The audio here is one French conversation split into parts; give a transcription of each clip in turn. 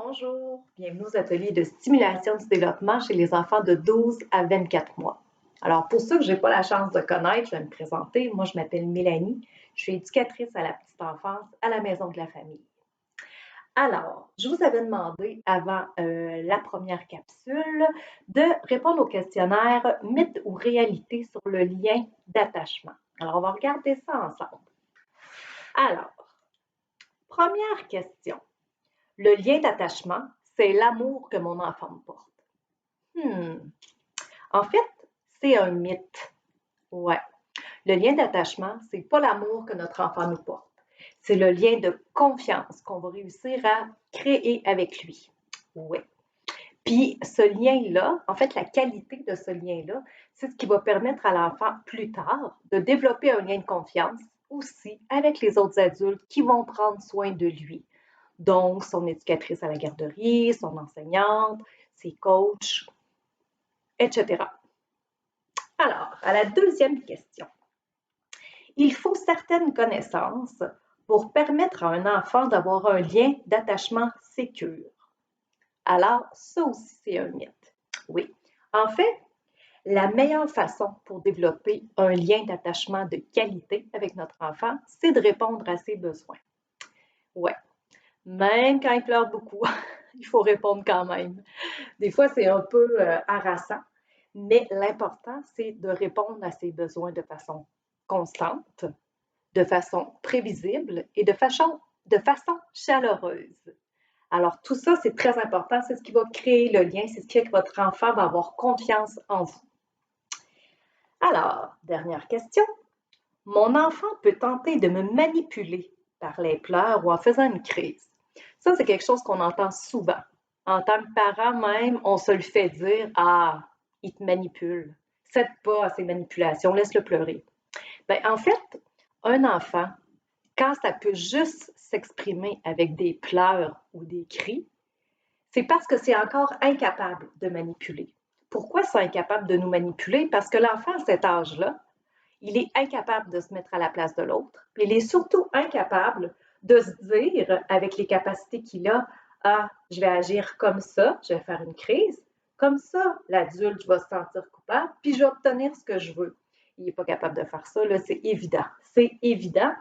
Bonjour, bienvenue aux ateliers de stimulation du développement chez les enfants de 12 à 24 mois. Alors, pour ceux que je n'ai pas la chance de connaître, je vais me présenter. Moi, je m'appelle Mélanie. Je suis éducatrice à la petite enfance à la Maison de la Famille. Alors, je vous avais demandé avant la première capsule de répondre au questionnaire mythe ou réalité sur le lien d'attachement. Alors, on va regarder ça ensemble. Alors, première question. Le lien d'attachement, c'est l'amour que mon enfant me porte. En fait, c'est un mythe. Ouais. Le lien d'attachement, c'est pas l'amour que notre enfant nous porte. C'est le lien de confiance qu'on va réussir à créer avec lui. Oui. Puis ce lien-là, en fait, la qualité de ce lien-là, c'est ce qui va permettre à l'enfant plus tard de développer un lien de confiance aussi avec les autres adultes qui vont prendre soin de lui. Donc, son éducatrice à la garderie, son enseignante, ses coachs, etc. Alors, à la deuxième question. Il faut certaines connaissances pour permettre à un enfant d'avoir un lien d'attachement sécure. Alors, ça aussi, c'est un mythe. Oui. En fait, la meilleure façon pour développer un lien d'attachement de qualité avec notre enfant, c'est de répondre à ses besoins. Ouais. Même quand il pleure beaucoup, il faut répondre quand même. Des fois, c'est un peu harassant, mais l'important, c'est de répondre à ses besoins de façon constante, de façon prévisible et de façon chaleureuse. Alors, tout ça, c'est très important. C'est ce qui va créer le lien. C'est ce qui fait que votre enfant va avoir confiance en vous. Alors, dernière question. Mon enfant peut tenter de me manipuler par les pleurs ou en faisant une crise. Ça, c'est quelque chose qu'on entend souvent. En tant que parent même, on se le fait dire, ah, il te manipule. Cède pas à ses manipulations, laisse-le pleurer. Bien, en fait, un enfant, quand ça peut juste s'exprimer avec des pleurs ou des cris, c'est parce que c'est encore incapable de manipuler. Pourquoi c'est incapable de nous manipuler? Parce que l'enfant à cet âge-là, il est incapable de se mettre à la place de l'autre. Il est surtout incapable de se dire, avec les capacités qu'il a, ah, je vais agir comme ça, je vais faire une crise. Comme ça, l'adulte va se sentir coupable, puis je vais obtenir ce que je veux. Il n'est pas capable de faire ça, là, c'est évident. C'est évident.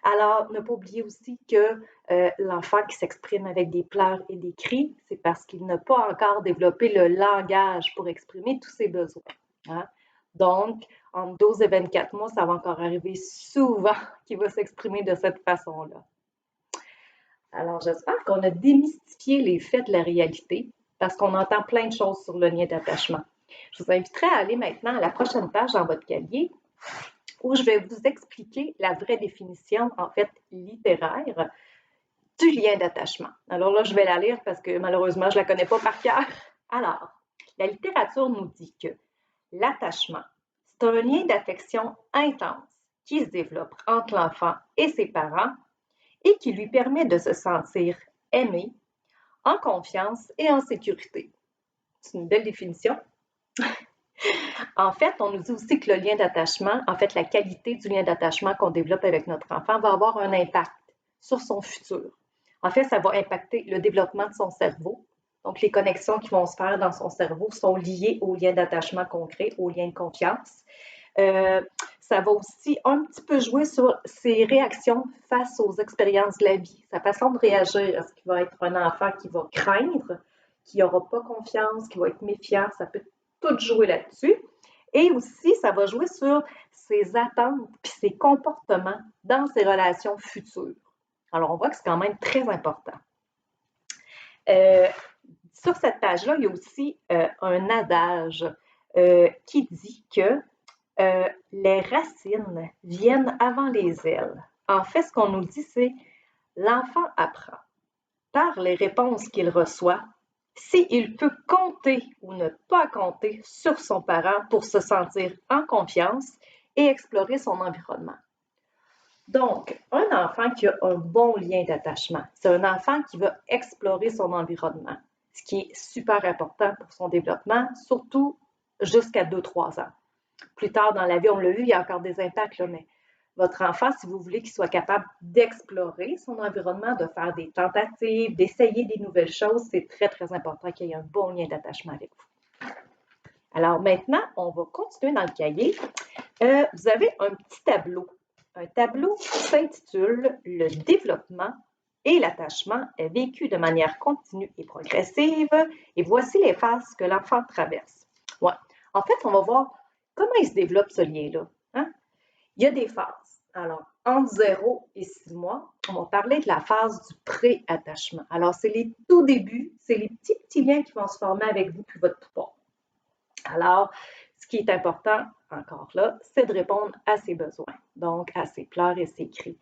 Alors, ne pas oublier aussi que l'enfant qui s'exprime avec des pleurs et des cris, c'est parce qu'il n'a pas encore développé le langage pour exprimer tous ses besoins. Hein? Donc, entre 12 et 24 mois, ça va encore arriver souvent qu'il va s'exprimer de cette façon-là. Alors, j'espère qu'on a démystifié les faits de la réalité parce qu'on entend plein de choses sur le lien d'attachement. Je vous inviterai à aller maintenant à la prochaine page dans votre cahier où je vais vous expliquer la vraie définition, en fait, littéraire du lien d'attachement. Alors là, je vais la lire parce que malheureusement, je ne la connais pas par cœur. Alors, la littérature nous dit que l'attachement, c'est un lien d'affection intense qui se développe entre l'enfant et ses parents et qui lui permet de se sentir aimé, en confiance et en sécurité. C'est une belle définition. En fait, on nous dit aussi que le lien d'attachement, en fait, la qualité du lien d'attachement qu'on développe avec notre enfant va avoir un impact sur son futur. En fait, ça va impacter le développement de son cerveau. Donc, les connexions qui vont se faire dans son cerveau sont liées au lien d'attachement concret, au lien de confiance. Ça va aussi un petit peu jouer sur ses réactions face aux expériences de la vie, sa façon de réagir. Est-ce qu'il va être un enfant qui va craindre, qui n'aura pas confiance, qui va être méfiant? Ça peut tout jouer là-dessus. Et aussi, ça va jouer sur ses attentes et ses comportements dans ses relations futures. Alors, on voit que c'est quand même très important. Sur cette page-là, il y a aussi un adage qui dit que les racines viennent avant les ailes. En fait, ce qu'on nous dit, c'est l'enfant apprend par les réponses qu'il reçoit s'il peut compter ou ne pas compter sur son parent pour se sentir en confiance et explorer son environnement. Donc, un enfant qui a un bon lien d'attachement, c'est un enfant qui va explorer son environnement, ce qui est super important pour son développement, surtout jusqu'à 2-3 ans. Plus tard dans la vie, on l'a vu, il y a encore des impacts, là, mais Votre enfant, si vous voulez qu'il soit capable d'explorer son environnement, de faire des tentatives, d'essayer des nouvelles choses, c'est très, très important qu'il y ait un bon lien d'attachement avec vous. Alors maintenant, on va continuer dans le cahier. Vous avez un petit tableau. Un tableau qui s'intitule « Le développement et l'attachement est vécu de manière continue et progressive et voici les phases que l'enfant traverse. » Ouais. En fait, on va voir comment il se développe ce lien-là. Hein? Il y a des phases. Alors, entre 0 et 6 mois, on va parler de la phase du pré-attachement. Alors, c'est les tout débuts, c'est les petits liens qui vont se former avec vous puis votre poupon. Alors, ce qui est important, encore là, c'est de répondre à ses besoins, donc à ses pleurs et ses cris.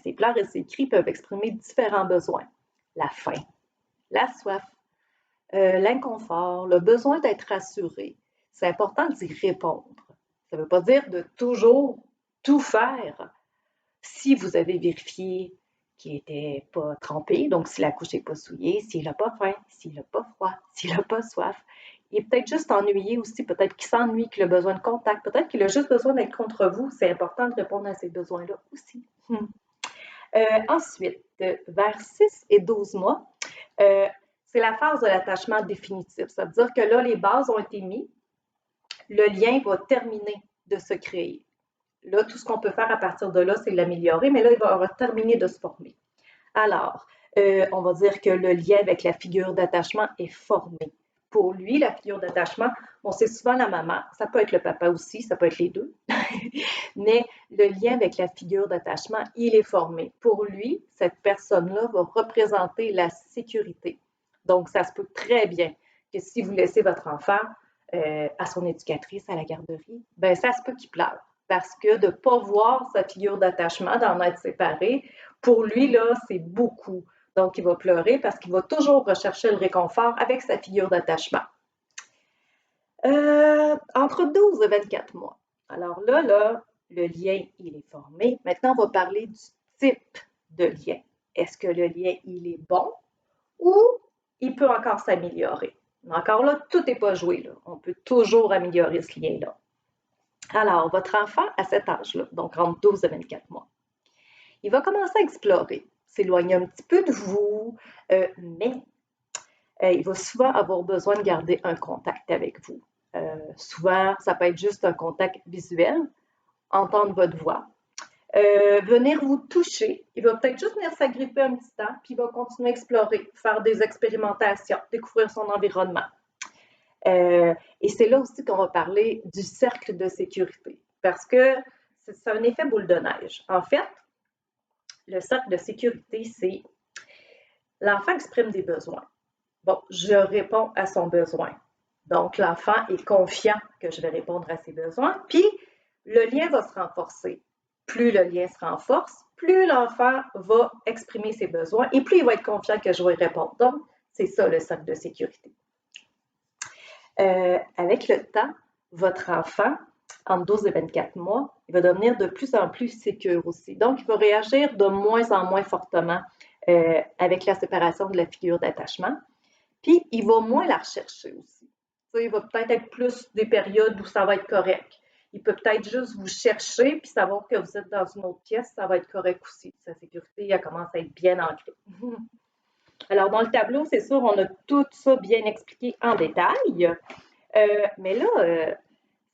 Ces pleurs et ces cris peuvent exprimer différents besoins. La faim, la soif, l'inconfort, le besoin d'être rassuré. C'est important d'y répondre. Ça ne veut pas dire de toujours tout faire. Si vous avez vérifié qu'il n'était pas trempé, donc si la couche n'est pas souillée, s'il n'a pas faim, s'il n'a pas froid, s'il n'a pas soif, il est peut-être juste ennuyé aussi, peut-être qu'il s'ennuie, qu'il a besoin de contact, peut-être qu'il a juste besoin d'être contre vous. C'est important de répondre à ces besoins-là aussi. Ensuite, vers 6 et 12 mois, c'est la phase de l'attachement définitif. Ça veut dire que là, les bases ont été mises, le lien va terminer de se créer. Là, tout ce qu'on peut faire à partir de là, c'est l'améliorer, mais là, il va terminer de se former. Alors, on va dire que le lien avec la figure d'attachement est formé. Pour lui, la figure d'attachement, bon, c'est souvent la maman, ça peut être le papa aussi, ça peut être les deux, mais le lien avec la figure d'attachement, il est formé. Pour lui, cette personne-là va représenter la sécurité. Donc, ça se peut très bien que si vous laissez votre enfant à son éducatrice à la garderie, ben ça se peut qu'il pleure. Parce que de ne pas voir sa figure d'attachement, d'en être séparé, pour lui, là, c'est beaucoup. Donc, il va pleurer parce qu'il va toujours rechercher le réconfort avec sa figure d'attachement. Entre 12 et 24 mois. Alors là, le lien, il est formé. Maintenant, on va parler du type de lien. Est-ce que le lien, il est bon ou il peut encore s'améliorer? Encore là, tout n'est pas joué. Là. On peut toujours améliorer ce lien-là. Alors, votre enfant, à cet âge-là, donc entre 12 et 24 mois, il va commencer à explorer, s'éloigner un petit peu de vous, mais il va souvent avoir besoin de garder un contact avec vous. Souvent, ça peut être juste un contact visuel, entendre votre voix, venir vous toucher. Il va peut-être juste venir s'agripper un petit temps, puis il va continuer à explorer, faire des expérimentations, découvrir son environnement. Et c'est là aussi qu'on va parler du cercle de sécurité, parce que c'est un effet boule de neige. En fait, le cercle de sécurité, c'est l'enfant exprime des besoins. Bon, je réponds à son besoin. Donc, l'enfant est confiant que je vais répondre à ses besoins, puis le lien va se renforcer. Plus le lien se renforce, plus l'enfant va exprimer ses besoins et plus il va être confiant que je vais répondre. Donc, c'est ça le cercle de sécurité. Avec le temps, votre enfant, entre 12 et 24 mois, il va devenir de plus en plus sécure aussi. Donc, il va réagir de moins en moins fortement avec la séparation de la figure d'attachement. Puis, il va moins la rechercher aussi. Ça, il va peut-être être plus des périodes où ça va être correct. Il peut peut-être juste vous chercher puis savoir que vous êtes dans une autre pièce, ça va être correct aussi. Sa sécurité, elle commence à être bien ancrée. Alors, dans le tableau, c'est sûr, on a tout ça bien expliqué en détail. Mais là,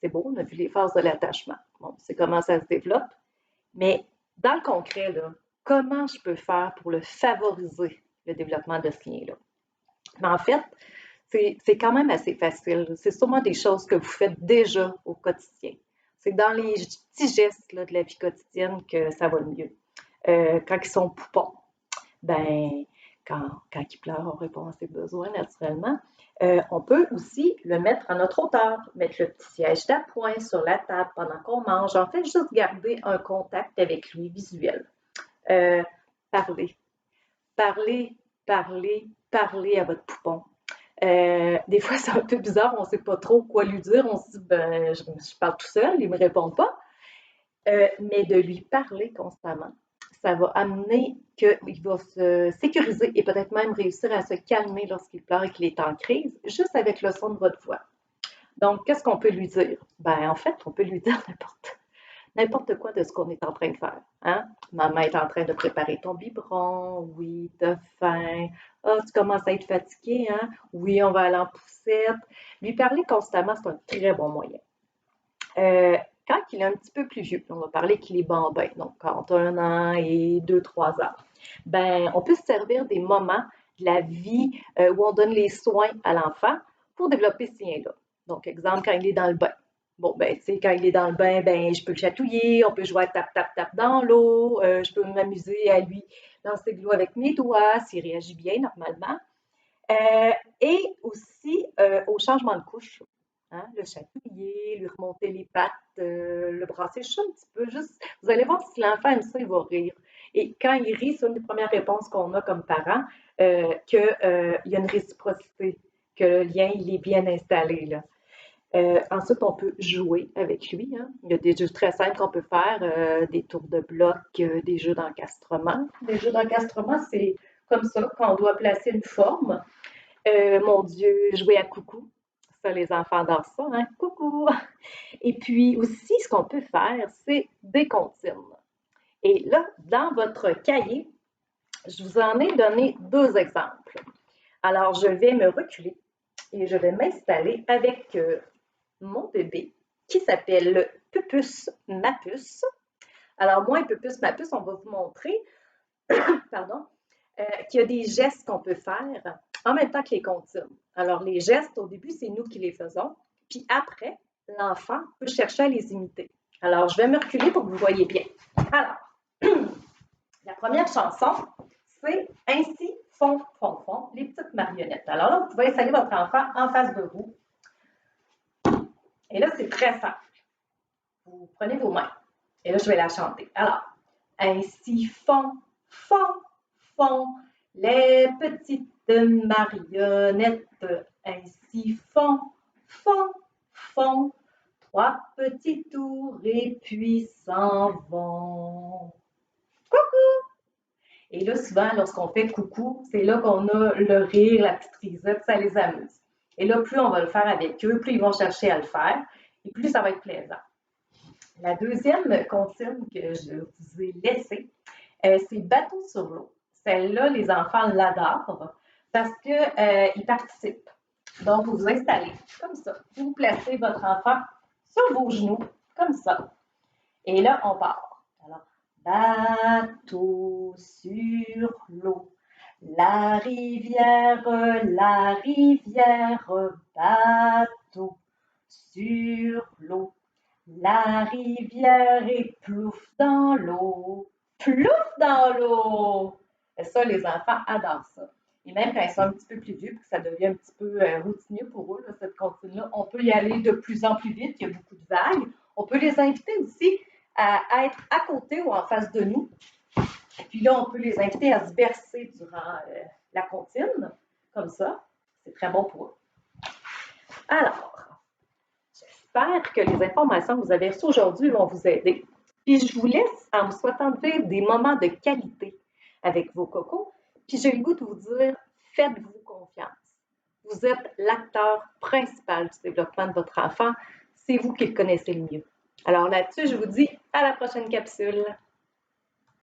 c'est beau, on a vu les phases de l'attachement. Bon, c'est comment ça se développe. Mais dans le concret, là, comment je peux faire pour le favoriser, le développement de ce lien-là? Mais en fait, c'est quand même assez facile. C'est sûrement des choses que vous faites déjà au quotidien. C'est dans les petits gestes là, de la vie quotidienne que ça va le mieux. Quand ils sont poupons, ben, quand ils pleurent, on répond à ses besoins naturellement. On peut aussi le mettre à notre hauteur, mettre le petit siège d'appoint sur la table pendant qu'on mange. En fait, juste garder un contact avec lui visuel. Parler. Parler à votre poupon. Des fois, c'est un peu bizarre, on ne sait pas trop quoi lui dire. On se dit, ben, je parle tout seul, il ne me répond pas. Mais de lui parler constamment, ça va amener qu'il va se sécuriser et peut-être même réussir à se calmer lorsqu'il pleure et qu'il est en crise, juste avec le son de votre voix. Donc, qu'est-ce qu'on peut lui dire? Ben, en fait, on peut lui dire n'importe quoi de ce qu'on est en train de faire. Hein? Maman est en train de préparer ton biberon. Oui, t'as faim. Ah, tu commences à être fatigué, hein? Oui, on va aller en poussette. Lui parler constamment, c'est un très bon moyen. Euh, quand il est un petit peu plus vieux, on va parler qu'il est bambin, donc entre 1 an et 2, 3 ans, ben, on peut se servir des moments de la vie où on donne les soins à l'enfant pour développer ce lien-là. Donc, exemple, quand il est dans le bain. Bon, ben, tu sais, quand il est dans le bain, ben, je peux le chatouiller, on peut jouer à tap, tap, tap dans l'eau, je peux m'amuser à lui lancer de l'eau avec mes doigts, s'il réagit bien normalement. Euh, et aussi au changement de couche. Hein, le chatouiller, lui remonter les pattes, le brasser juste un petit peu. Juste, vous allez voir si l'enfant aime ça, il va rire. Et quand il rit, c'est une des premières réponses qu'on a comme parents, qu'il y a une réciprocité, que le lien il est bien installé. Là. Ensuite, on peut jouer avec lui. Hein. Il y a des jeux très simples qu'on peut faire, des tours de blocs, des jeux d'encastrement. Les jeux d'encastrement, c'est comme ça, quand on doit placer une forme. Mon Dieu, jouer à coucou. Ça, les enfants adorent ça, hein? Coucou! Et puis aussi, ce qu'on peut faire, c'est des comptines. Et là, dans votre cahier, je vous en ai donné 2 exemples. Alors, je vais me reculer et je vais m'installer avec mon bébé qui s'appelle Pupus Mapus. Alors, moi et Pupus Mapus, on va vous montrer, pardon, qu'il y a des gestes qu'on peut faire en même temps que les comptines. Alors, les gestes, au début, c'est nous qui les faisons. Puis après, l'enfant peut chercher à les imiter. Alors, je vais me reculer pour que vous voyez bien. Alors, la première chanson, c'est Ainsi font, font, font les petites marionnettes. Alors là, vous pouvez installer votre enfant en face de vous. Et là, c'est très simple. Vous prenez vos mains. Et là, je vais la chanter. Alors, ainsi font, font, font les petites marionnettes. Ainsi font, font, font 3 petits tours et puis s'en vont. Coucou! Et là, souvent, lorsqu'on fait coucou, c'est là qu'on a le rire, la petite risette, ça les amuse. Et là, plus on va le faire avec eux, plus ils vont chercher à le faire, et plus ça va être plaisant. La deuxième consigne que je vous ai laissée, c'est bateau sur l'eau. Celle-là, les enfants l'adorent parce qu'ils participent. Donc, vous vous installez comme ça. Vous placez votre enfant sur vos genoux, comme ça. Et là, on part. Alors, bateau sur l'eau. La rivière, bateau sur l'eau. La rivière est plouf dans l'eau. Plouf dans l'eau! Et ça, les enfants adorent ça. Et même quand ils sont un petit peu plus vieux, puis que ça devient un petit peu routinier pour eux, là, cette comptine-là, on peut y aller de plus en plus vite. Il y a beaucoup de vagues. On peut les inviter aussi à être à côté ou en face de nous. Et puis là, on peut les inviter à se bercer durant la comptine, comme ça. C'est très bon pour eux. Alors, j'espère que les informations que vous avez reçues aujourd'hui vont vous aider. Puis je vous laisse en vous souhaitant de vivre des moments de qualité avec vos cocos. Puis j'ai le goût de vous dire, faites-vous confiance. Vous êtes l'acteur principal du développement de votre enfant. C'est vous qui le connaissez le mieux. Alors là-dessus, je vous dis à la prochaine capsule.